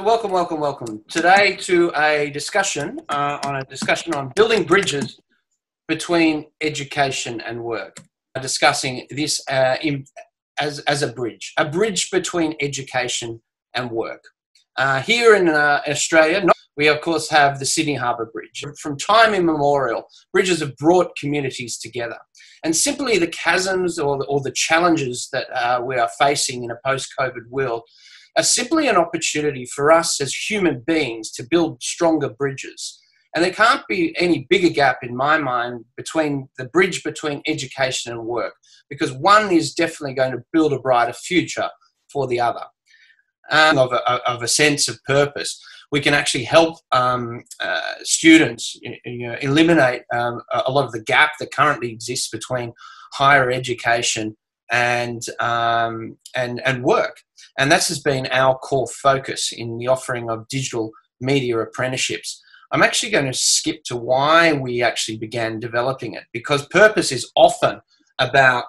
Welcome, welcome, welcome. Today to a discussion on building bridges between education and work. Discussing this as a bridge between education and work. Here in Australia, we of course have the Sydney Harbour Bridge. From time immemorial, bridges have brought communities together. And simply the chasms or the challenges that we are facing in a post-COVID world are simply an opportunity for us as human beings to build stronger bridges. And there can't be any bigger gap in my mind between the bridge between education and work, because one is definitely going to build a brighter future for the other. Of a sense of purpose, we can actually help students eliminate a lot of the gap that currently exists between higher education and work. And that has been our core focus in the offering of digital media apprenticeships. I'm actually going to skip to why we actually began developing it, because purpose is often about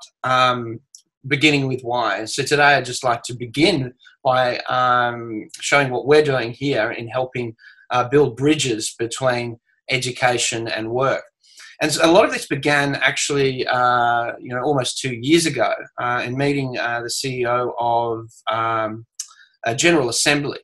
beginning with why. So today I'd just like to begin by showing what we're doing here in helping build bridges between education and work. And so a lot of this began actually, almost 2 years ago in meeting the CEO of a General Assembly.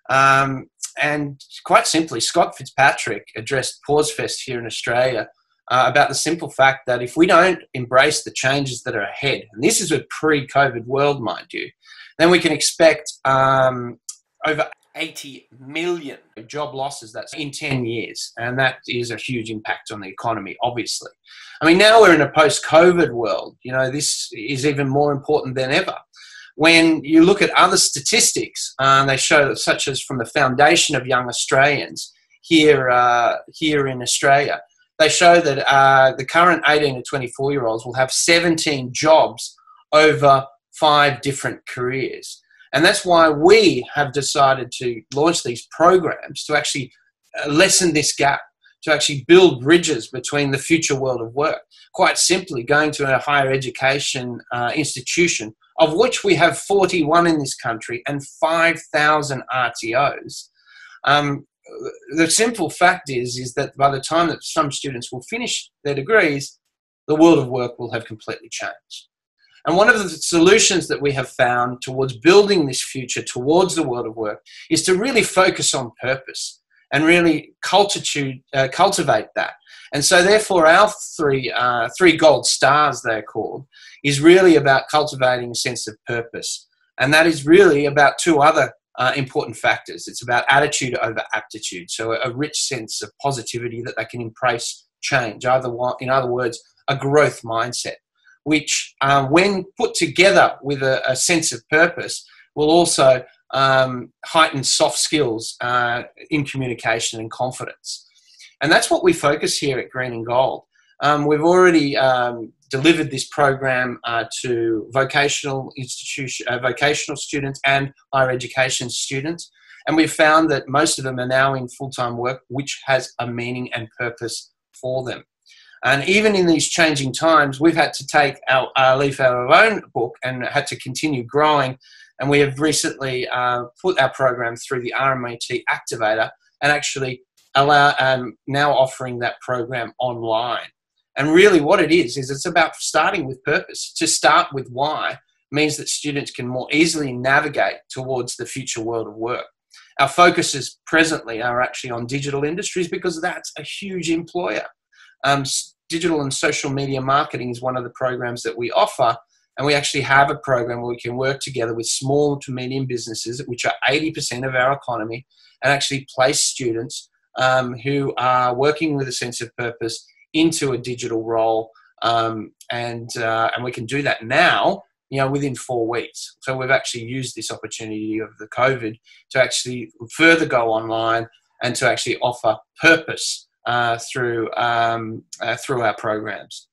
And quite simply, Scott Fitzpatrick addressed PauseFest here in Australia about the simple fact that if we don't embrace the changes that are ahead, and this is a pre-COVID world, mind you, then we can expect over 80 million job losses. That's in 10 years. And that is a huge impact on the economy, obviously. I mean, now we're in a post-COVID world. This is even more important than ever. When you look at other statistics, they show that, such as from the Foundation of Young Australians here in Australia, they show that the current 18 to 24-year-olds will have 17 jobs over 5 different careers. And that's why we have decided to launch these programs to actually lessen this gap, to actually build bridges between the future world of work. Quite simply, going to a higher education institution, of which we have 41 in this country and 5,000 RTOs. The simple fact is that by the time that some students will finish their degrees, the world of work will have completely changed. And one of the solutions that we have found towards building this future towards the world of work is to really focus on purpose and really cultivate that. And so therefore our three gold stars, they're called, is really about cultivating a sense of purpose. And that is really about 2 other important factors. It's about attitude over aptitude. So a rich sense of positivity that they can embrace change. In other words, a growth mindset, which when put together with a sense of purpose will also heighten soft skills in communication and confidence. And that's what we focus here at Green and Gold. We've already delivered this program to vocational students and higher education students. And we've found that most of them are now in full-time work, which has a meaning and purpose for them. And even in these changing times, we've had to take our leaf out of our own book and had to continue growing. And we have recently put our program through the RMIT Activator and actually now offering that program online. And really what it is it's about starting with purpose. To start with why means that students can more easily navigate towards the future world of work. Our focuses presently are actually on digital industries because that's a huge employer. Digital and social media marketing is one of the programs that we offer, and we actually have a program where we can work together with small to medium businesses, which are 80% of our economy, and actually place students who are working with a sense of purpose into a digital role, and we can do that now, within 4 weeks. So we've actually used this opportunity of the COVID to actually further go online and to actually offer purpose through our programs.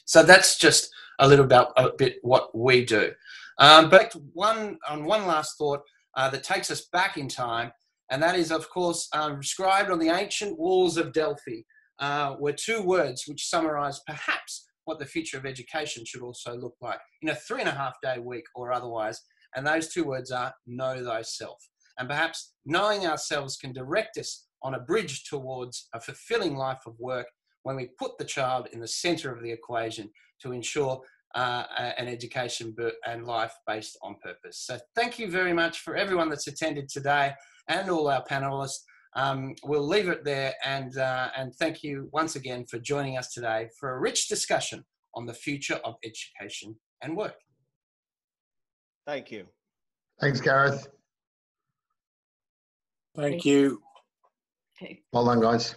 So that's just a bit what we do. But one last thought that takes us back in time, and that is, of course, inscribed on the ancient walls of Delphi were 2 words which summarize perhaps what the future of education should also look like in a 3.5-day week or otherwise. And those 2 words are know thyself. and perhaps knowing ourselves can direct us on a bridge towards a fulfilling life of work when we put the child in the centre of the equation to ensure an education and life based on purpose. So thank you very much for everyone that's attended today and all our panellists. We'll leave it there, and thank you once again for joining us today for a rich discussion on the future of education and work. Thank you. Thanks, Gareth. Thank you. Okay. Well done, guys.